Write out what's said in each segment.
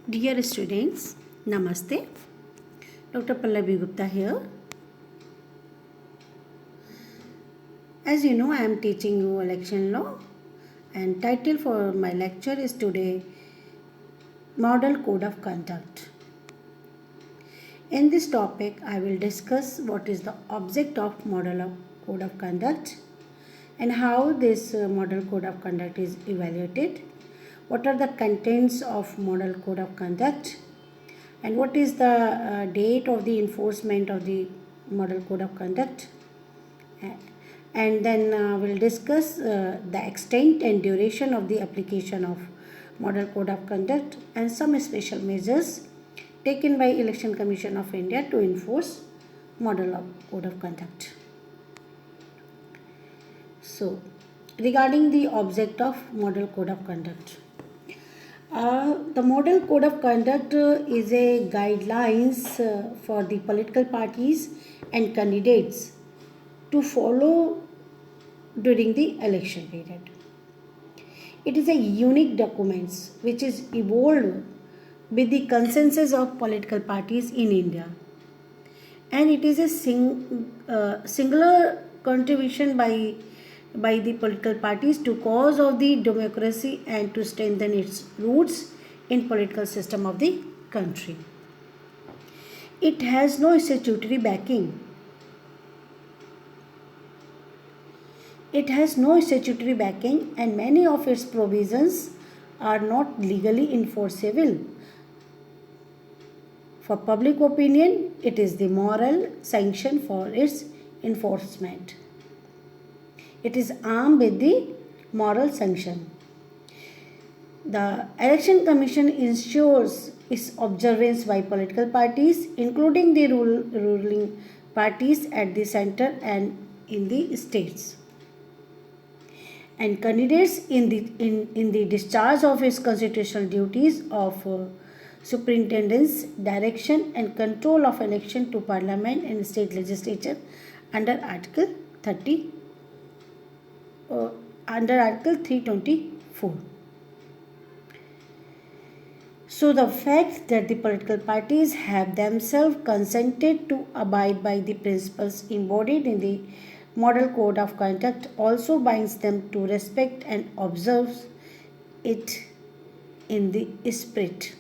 Dear students, Namaste. Dr. Pallavi Gupta here. As you know, I am teaching you election law, and title for my lecture is today Model Code of Conduct. In this topic, I will discuss what is the object of Model Code of Conduct and how this Model Code of Conduct is evaluated. What are the contents of Model Code of Conduct? And what is the date of the enforcement of the Model Code of Conduct? And then we'll discuss the extent and duration of the application of Model Code of Conduct and some special measures taken by Election Commission of India to enforce Model Code of Conduct. So, regarding the object of Model Code of Conduct. The Model Code of Conduct is a guidelines for the political parties and candidates to follow during the election period. It is a unique document which is evolved with the consensus of political parties in India, and it is a singular contribution by the political parties to cause of the democracy and to strengthen its roots in political system of the country. It has no statutory backing. And many of its provisions are not legally enforceable. For public opinion, it is the moral sanction for its enforcement. It is armed with the moral sanction. The Election Commission ensures its observance by political parties, including the ruling parties at the center and in the states. And candidates in the discharge of its constitutional duties of superintendence, direction and control of election to parliament and state legislature under Article 324. So the fact that the political parties have themselves consented to abide by the principles embodied in the Model Code of Conduct also binds them to respect and observe it in the spirit.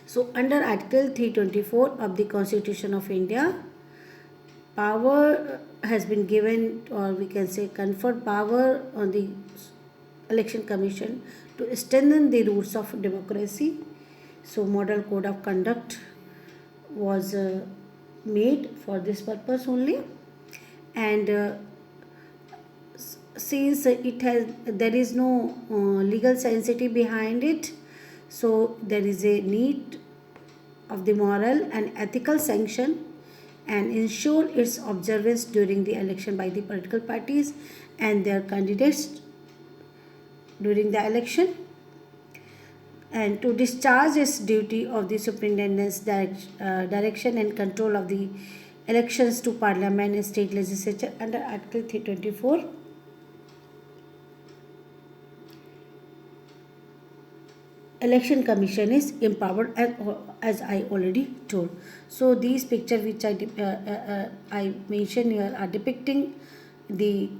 So under Article 324 of the Constitution of India, power has been given, or we can say conferred power on the Election Commission to strengthen the roots of democracy. So Model Code of Conduct was made for this purpose only, and since there is no legal sensitivity behind it, so there is a need of the moral and ethical sanction and ensure its observance during the election by the political parties and their candidates during the election, and to discharge its duty of the superintendence, direction and control of the elections to parliament and state legislature under Article 324. Election Commission is empowered as I already told. So these pictures which I mentioned here are depicting the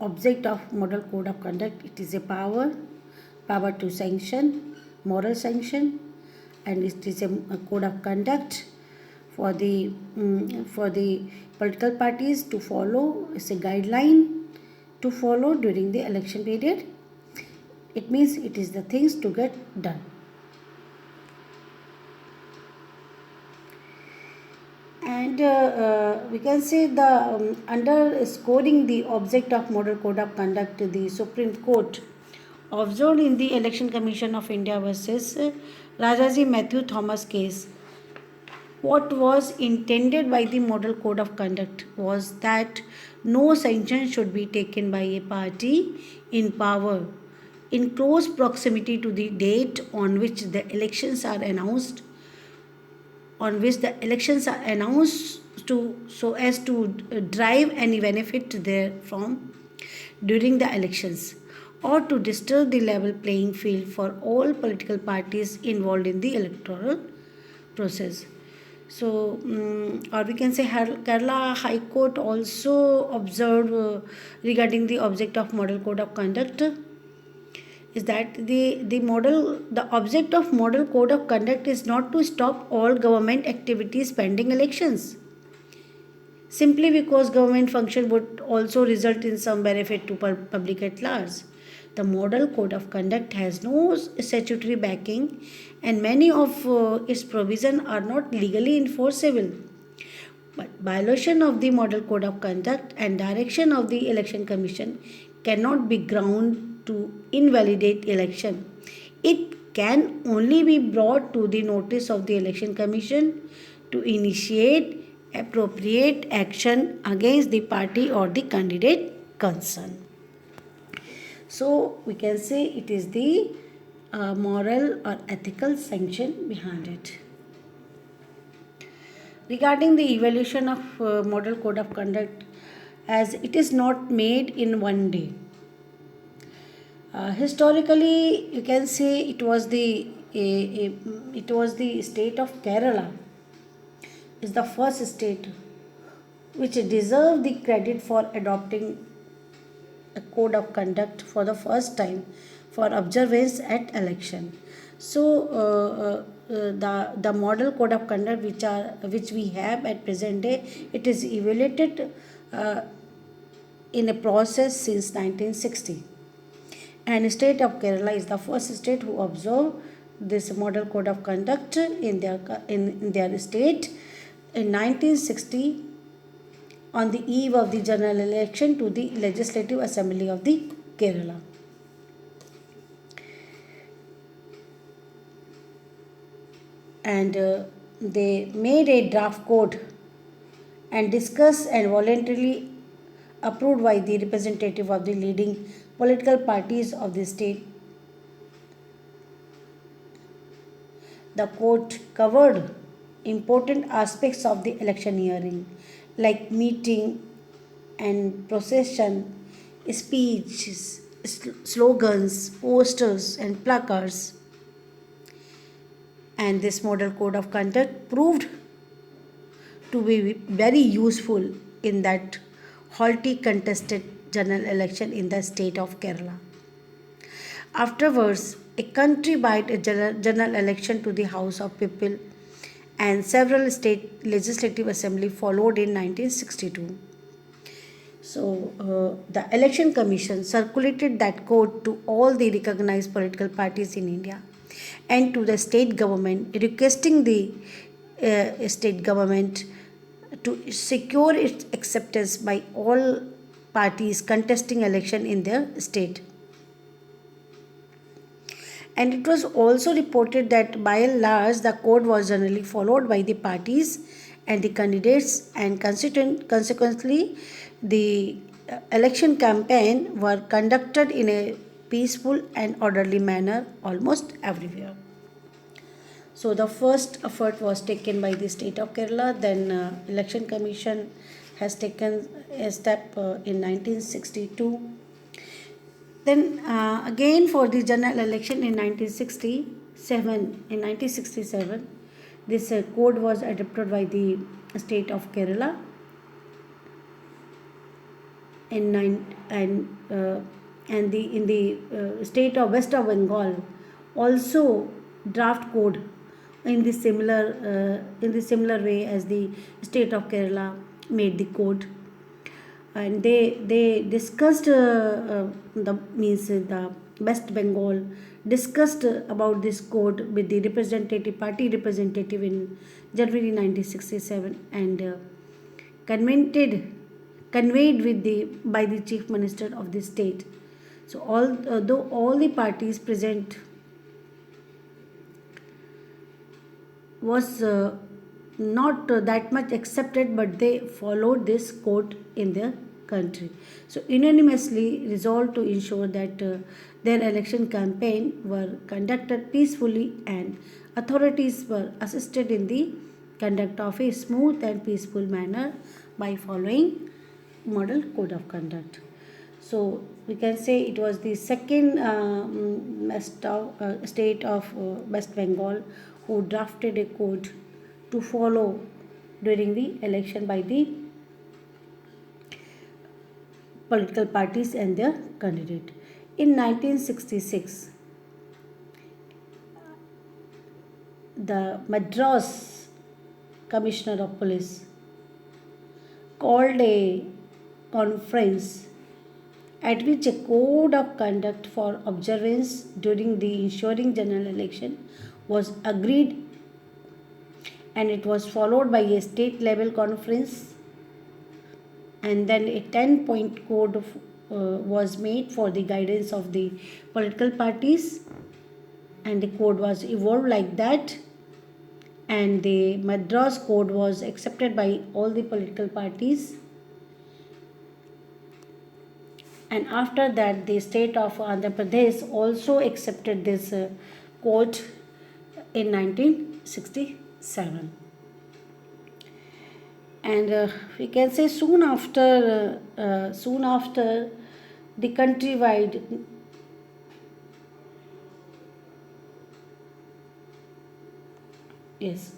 object of Model Code of Conduct. It is a power to sanction, moral sanction, and it is a code of conduct for the political parties to follow. It's a guideline to follow during the election period. It means it is the things to get done. And we can say the under scoring the object of Model Code of Conduct, the Supreme Court observed in the Election Commission of India versus Rajaji Matthew Thomas case. What was intended by the Model Code of Conduct was that no sanction should be taken by a party in power in close proximity to the date on which the elections are announced, so as to drive any benefit therefrom during the elections, or to disturb the level playing field for all political parties involved in the electoral process. So, or we can say Kerala High Court also observed regarding the object of Model Code of Conduct is that the object of Model Code of Conduct is not to stop all government activities pending elections, simply because government function would also result in some benefit to public at large. The Model Code of Conduct has no statutory backing, and many of its provisions are not legally enforceable. But violation of the Model Code of Conduct and direction of the Election Commission cannot be ground to invalidate election. It can only be brought to the notice of the Election Commission to initiate appropriate action against the party or the candidate concerned. So we can say it is the moral or ethical sanction behind it. Regarding the evaluation of Model Code of Conduct, as it is not made in one day. Historically, you can say it was the state of Kerala is the first state which deserved the credit for adopting a code of conduct for the first time for observance at election. So the model code of conduct which we have at present day, it is evaluated in a process since 1960, and state of Kerala is the first state who observed this model code of conduct in their state in 1960 on the eve of the general election to the Legislative Assembly of the Kerala. And they made a draft code and discussed and voluntarily approved by the representative of the leading political parties of the state. The code covered important aspects of the electioneering like meeting and procession, speeches, slogans, posters, and placards. And this model code of conduct proved to be very useful in that hotly contested general election in the state of Kerala. Afterwards, a country-wide general election to the House of People and several state legislative assembly followed in 1962. So, the Election Commission circulated that code to all the recognized political parties in India and to the state government, requesting the state government to secure its acceptance by all parties contesting election in their state. And it was also reported that by and large the code was generally followed by the parties and the candidates, and consequently the election campaign were conducted in a peaceful and orderly manner almost everywhere. So the first effort was taken by the state of Kerala. Then election commission has taken a step in 1962. Then again for the general election in 1967, this code was adopted by the state of Kerala in and the in the state of West of Bengal also draft code in the similar way as the state of Kerala made the code, and they discussed the West Bengal discussed about this code with the party representative in January 1967, and conveyed by the chief minister of the state. So though all the parties present was not that much accepted, but they followed this code in their country. So unanimously resolved to ensure that their election campaign were conducted peacefully, and authorities were assisted in the conduct of a smooth and peaceful manner by following model code of conduct. So we can say it was the second state of West Bengal who drafted a code to follow during the election by the political parties and their candidate. In 1966, the Madras Commissioner of Police called a conference at which a code of conduct for observance during the ensuing general election was agreed, and it was followed by a state level conference, and then a 10-point code was made for the guidance of the political parties, and the code was evolved like that, and the Madras code was accepted by all the political parties. And after that, the state of Andhra Pradesh also accepted this code in 1967. And we can say soon after the countrywide yes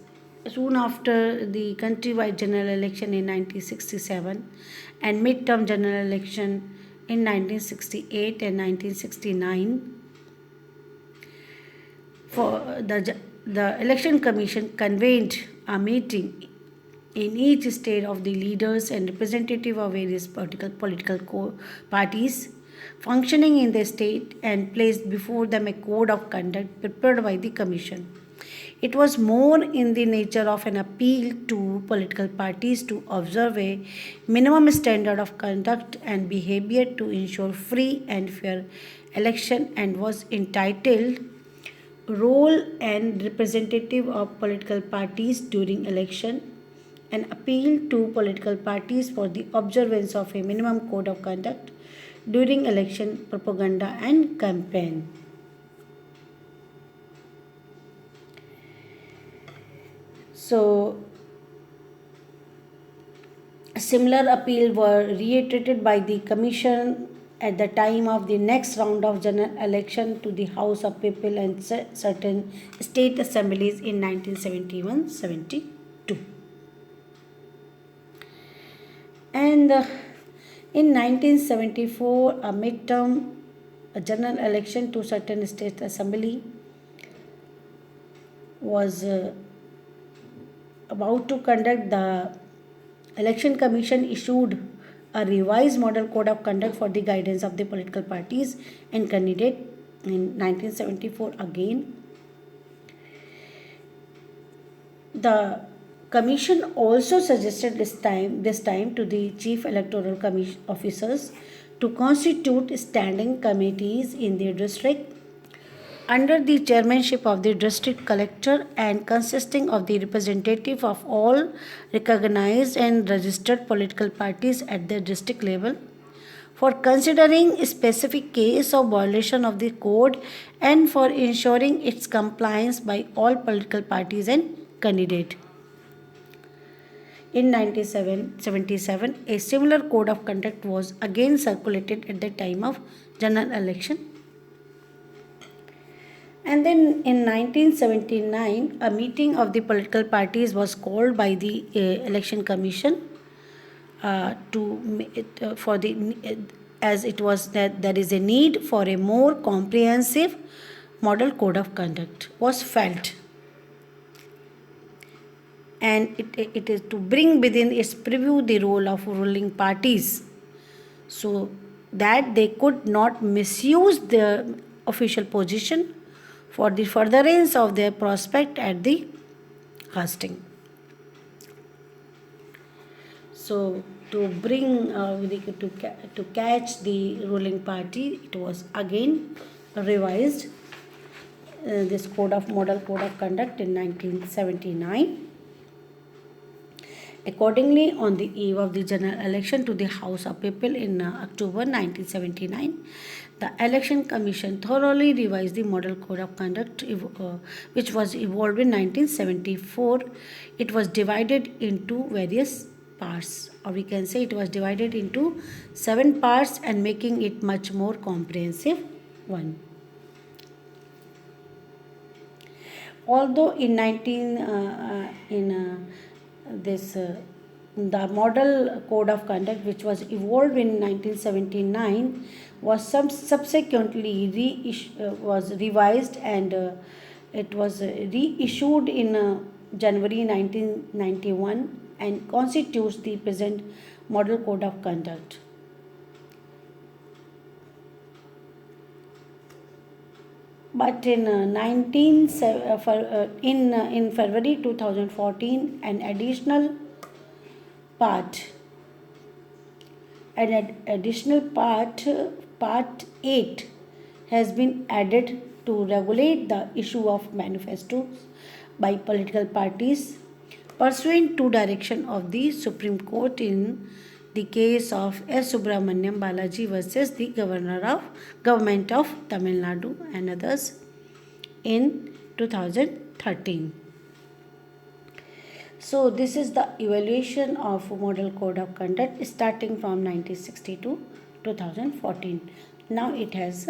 soon after the countrywide general election in 1967 and midterm general election in 1968 and 1969, for the election commission convened a meeting in each state of the leaders and representative of various political parties functioning in the state, and placed before them a code of conduct prepared by the commission. It was more in the nature of an appeal to political parties to observe a minimum standard of conduct and behavior to ensure free and fair election, and was entitled Role and Representative of Political Parties During Election, an appeal to political parties for the observance of a minimum code of conduct during election propaganda and campaign. So, a similar appeal were reiterated by the Commission at the time of the next round of general election to the House of People and certain state assemblies in 1971-72. And in 1974, a midterm general election to certain state assembly was about to conduct. The election commission issued a revised model code of conduct for the guidance of the political parties and candidate in 1974 again. The commission also suggested this time to the chief electoral officers to constitute standing committees in their district under the chairmanship of the district collector and consisting of the representative of all recognized and registered political parties at the district level for considering a specific case of violation of the code and for ensuring its compliance by all political parties and candidate. In 1977, a similar code of conduct was again circulated at the time of general election. And then in 1979, a meeting of the political parties was called by the election commission for the as it was that there is a need for a more comprehensive model code of conduct was felt, and it is to bring within its purview the role of ruling parties so that they could not misuse their official position for the furtherance of their prospect at the hustings. So to bring to catch the ruling party, it was again revised this model code of conduct in 1979. Accordingly, on the eve of the general election to the House of People in October 1979, the Election Commission thoroughly revised the Model Code of Conduct, which was evolved in 1974. It was divided into various parts, or we can say it was divided into 7 parts and making it much more comprehensive one. Although in 19 in this the model code of conduct, which was evolved in 1979, was subsequently was revised, and it was reissued in January 1991 and constitutes the present model code of conduct. But in in February 2014, an additional part, part 8, has been added to regulate the issue of manifestos by political parties pursuant to direction of the Supreme Court in the case of S. Subramaniam Balaji versus the Government of Tamil Nadu and others in 2013. So this is the evaluation of Model Code of Conduct starting from 1960 to 2014. Now it has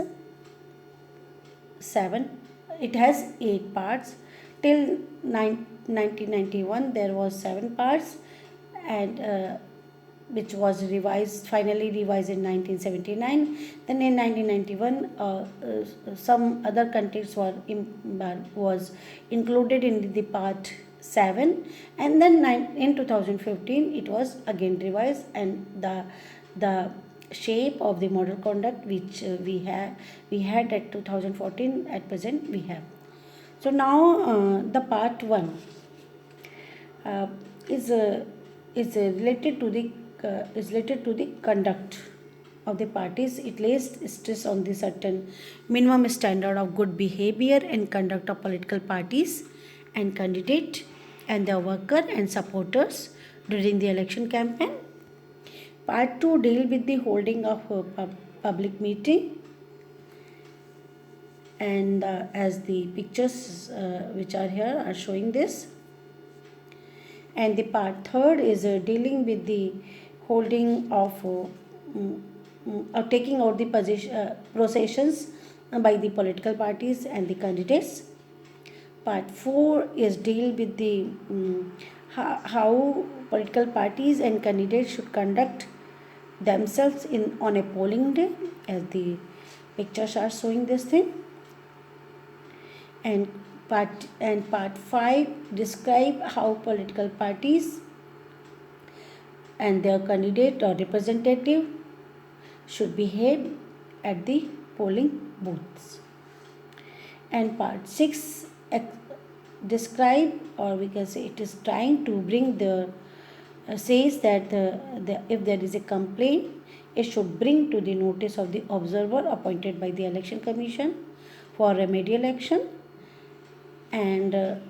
8 parts. Till 1991 there was 7 parts, and which was finally revised in 1979. Then in 1991 some other contents was included in the part 7, and then in 2015 it was again revised, and the shape of the model conduct which we had at 2014 at present we have. So now the part 1 is related to the conduct of the parties. It lays stress on the certain minimum standard of good behavior and conduct of political parties and candidate and their worker and supporters during the election campaign. Part 2 deal with the holding of a public meeting, and as the pictures which are here are showing this. And the part 3rd is dealing with the holding of taking out the processions by the political parties and the candidates. Part 4 is deal with the how political parties and candidates should conduct themselves on a polling day, as the pictures are showing this thing. And part 5 describe how political parties and their candidate or representative should behave at the polling booths. And part 6 describe, or we can say it is trying to bring says that if there is a complaint, it should bring to the notice of the observer appointed by the Election Commission for remedial action. And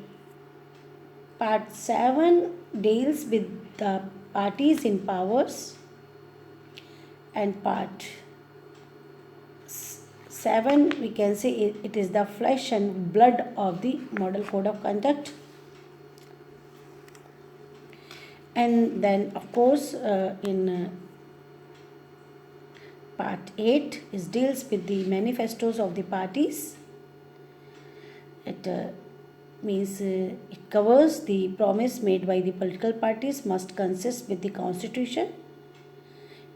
part 7 deals with the parties in powers, and part 7 we can say it is the flesh and blood of the model code of conduct. And then of course in part 8 is deals with the manifestos of the parties. It means it covers the promise made by the political parties must consist with the constitution.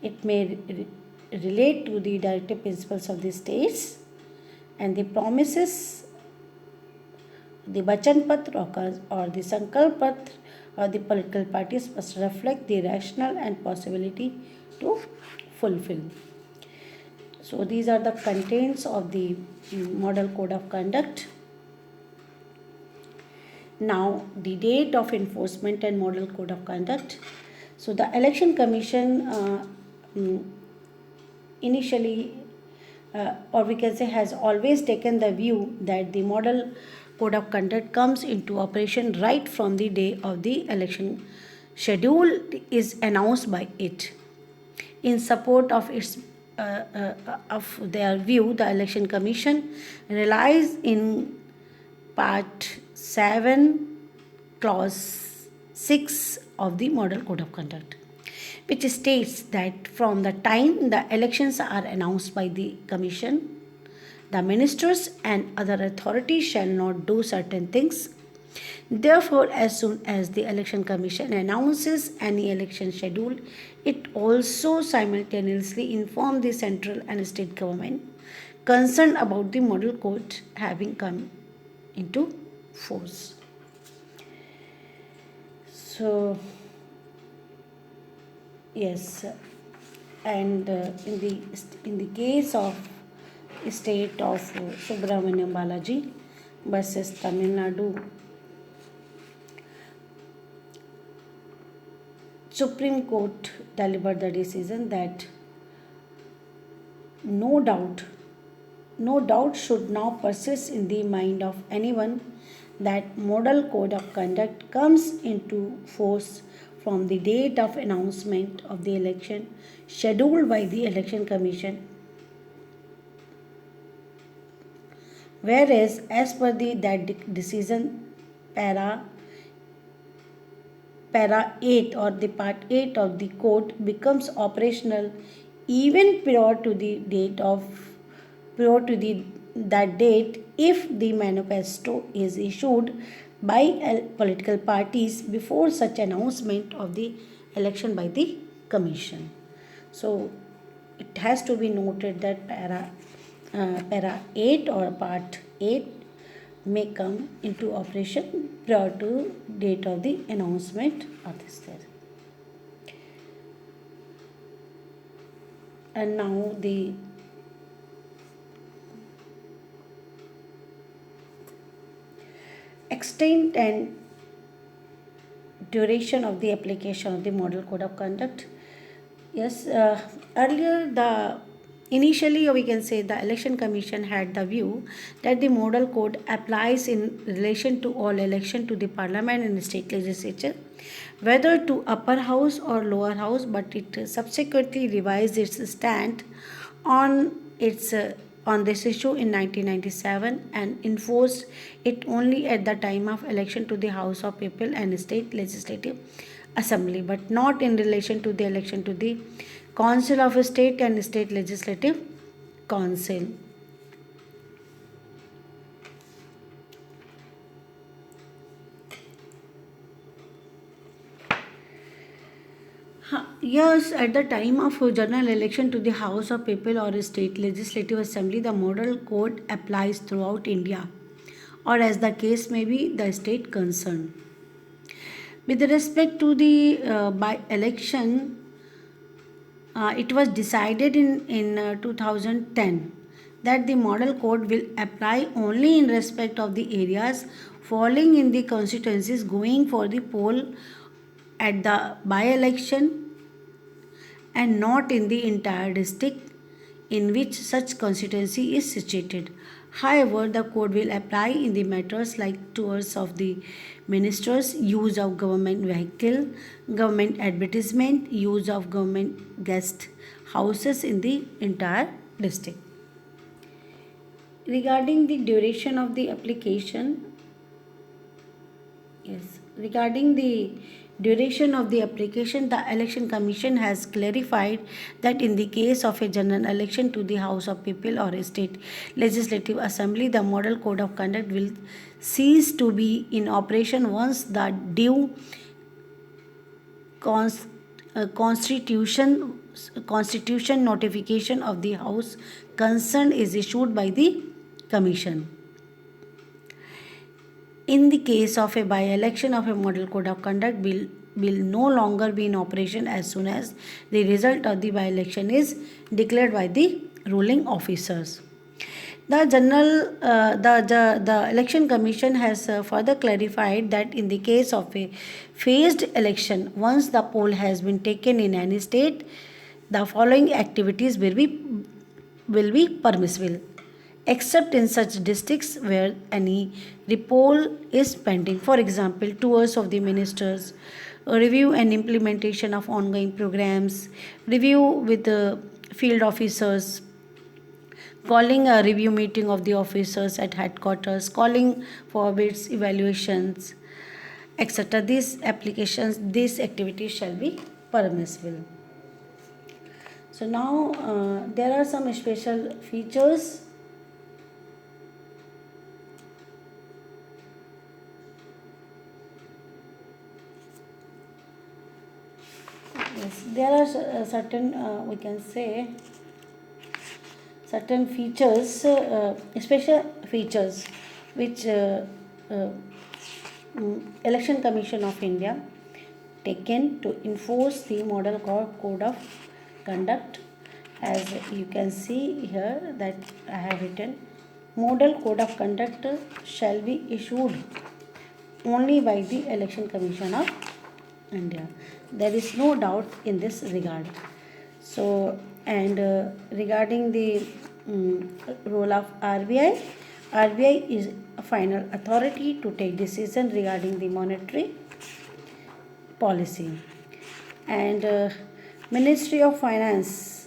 It may relate to the directive principles of the states, and the promises, the Vachan Patra or the Sankalp Patra or the political parties must reflect the rationale and possibility to fulfill. So these are the contents of the model code of conduct. Now the date of enforcement and model code of conduct. So the Election Commission initially or we can say has always taken the view that the model code of conduct comes into operation right from the day of the election schedule is announced by it. In support of its of their view, the Election Commission relies in part 7 clause 6 of the model code of conduct. which states that from the time the elections are announced by the Commission, the ministers and other authorities shall not do certain things. Therefore, as soon as the Election Commission announces any election schedule, it also simultaneously informs the central and state government concerned about the model code having come into force. So, yes, and in the case of state of Subramaniam Balaji versus Tamil Nadu, Supreme Court delivered the decision that no doubt, no doubt should now persist in the mind of anyone that model code of conduct comes into force from the date of announcement of the election scheduled by the Election Commission. Whereas, as per that decision, para para 8 or the part 8 of the code becomes operational even prior to the that date if the manifesto is issued by political parties before such announcement of the election by the commission. So it has to be noted that para 8 or part 8 may come into operation prior to date of the announcement of this there. And now the extent and duration of the application of the model code of conduct. Yes, earlier initially we can say the election commission had the view that the model code applies in relation to all election to the parliament and state legislature, whether to upper house or lower house, but it subsequently revised its stand on its on this issue in 1997 and enforced it only at the time of election to the House of People and State Legislative Assembly, but not in relation to the election to the Council of State and State Legislative Council. Yes, at the time of general election to the House of People or State Legislative Assembly, the model code applies throughout India, or as the case may be, the state concerned. With respect to the by election, it was decided in 2010 that the model code will apply only in respect of the areas falling in the constituencies going for the poll at the by-election and not in the entire district in which such constituency is situated. However, the code will apply in the matters like tours of the ministers, use of government vehicle, government advertisement, use of government guest houses in the entire district. Regarding the duration of the application, yes, regarding the duration of the application, the Election Commission has clarified that in the case of a general election to the House of People or a state legislative assembly, the model code of conduct will cease to be in operation once the due constitution notification of the House concerned is issued by the Commission. In the case of a by-election of a model code of conduct will no longer be in operation as soon as the result of the by-election is declared by the ruling officers. The Election Commission has further clarified that in the case of a phased election, once the poll has been taken in any state, the following activities will be permissible, except in such districts where any repoll is pending. For example, tours of the ministers, review and implementation of ongoing programs, review with the field officers, calling a review meeting of the officers at headquarters, calling for bids, evaluations, etc. These activities shall be permissible. So now there are some special features. Yes, there are certain we can say certain features, special features, which uh, Election Commission of India taken to enforce the Model Code of Conduct. As you can see here that I have written, Model Code of Conduct shall be issued only by the Election Commission of India. There is no doubt in this regard. So, and regarding the role of RBI, RBI is a final authority to take decision regarding the monetary policy, and Ministry of Finance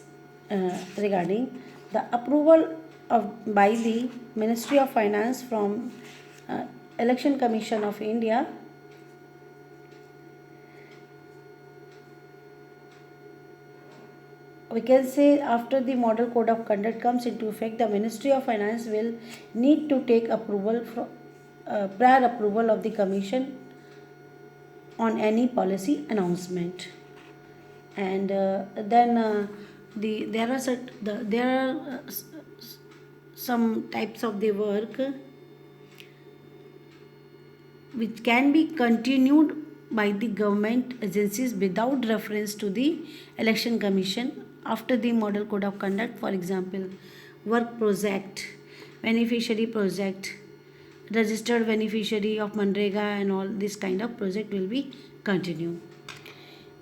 regarding the approval of by the Ministry of Finance from uh, Election Commission of India. We can say after the Model Code of Conduct comes into effect, the Ministry of Finance will need to take approval from prior approval of the Commission on any policy announcement. And then there are some types of the work which can be continued by the government agencies without reference to the Election Commission after the Model Code of Conduct. For example, work project, beneficiary project, registered beneficiary of Manrega, and all this kind of project will be continued.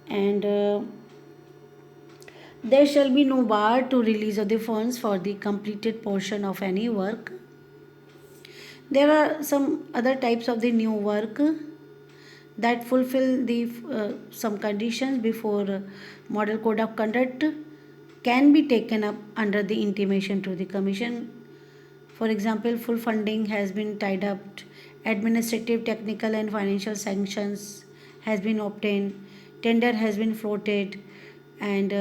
And there shall be no bar to release of the funds for the completed portion of any work. There are some other types of the new work that fulfill the some conditions before Model Code of Conduct can be taken up under the intimation to the Commission. For example, full funding has been tied up, administrative, technical, and financial sanctions has been obtained, tender has been floated, and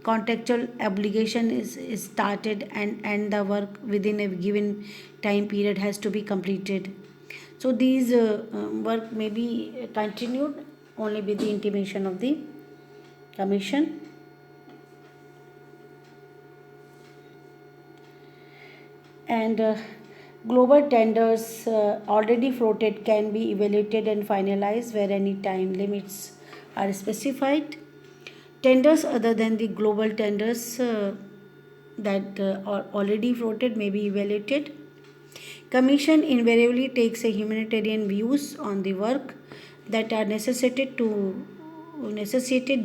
contractual obligation is started, and the work within a given time period has to be completed. So these work may be continued only with the intimation of the Commission. And global tenders already floated can be evaluated and finalized where any time limits are specified. Tenders other than the global tenders that are already floated may be evaluated. Commission invariably takes a humanitarian views on the work that are necessitated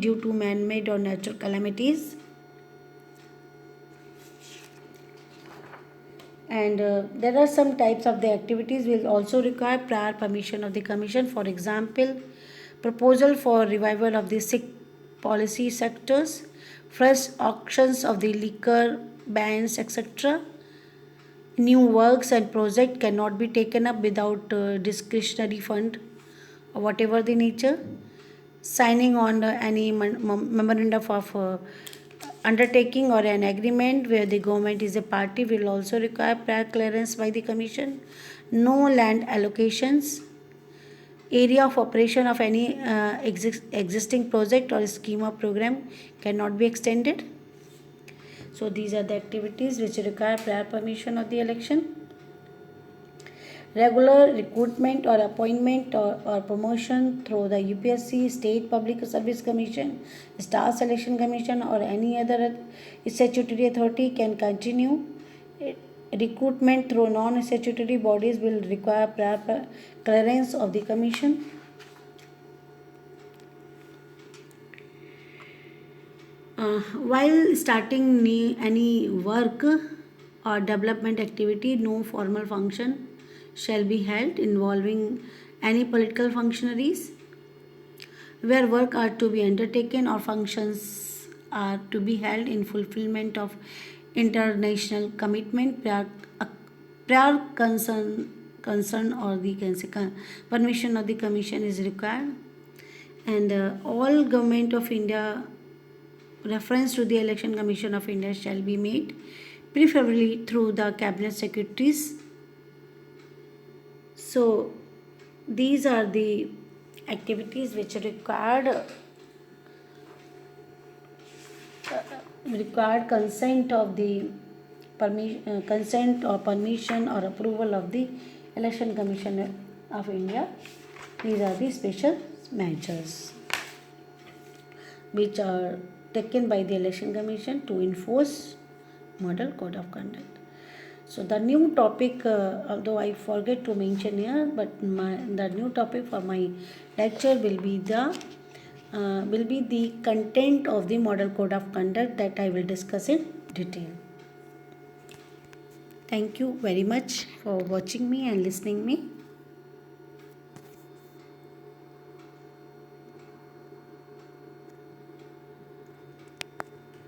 due to man-made or natural calamities. And there are some types of the activities will also require prior permission of the Commission. For example, proposal for revival of the sick policy sectors, fresh auctions of the liquor bans, etc. New works and project cannot be taken up without discretionary fund or whatever the nature. Signing on any memorandum of undertaking or an agreement where the government is a party will also require prior clearance by the Commission. No land allocations. Area of operation of any existing project or scheme or program cannot be extended. So these are the activities which require prior permission of the election. Regular recruitment or appointment or promotion through the UPSC, State Public Service Commission, Staff Selection Commission, or any other statutory authority can continue. Recruitment through non-statutory bodies will require prior clearance of the Commission. While starting any work or development activity, no formal function shall be held involving any political functionaries. Where work are to be undertaken or functions are to be held in fulfillment of international commitment, prior concern or the permission of the Commission is required. And all government of India reference to the Election Commission of India shall be made, preferably through the cabinet secretaries. So these are the activities which required consent of the consent or permission or approval of the Election Commission of India. These are the special measures which are taken by the Election Commission to enforce Model Code of Conduct. So the new topic, although I forget to mention here, but the new topic for my lecture will be the content of the Model Code of Conduct that I will discuss in detail. Thank you very much for watching me and listening me.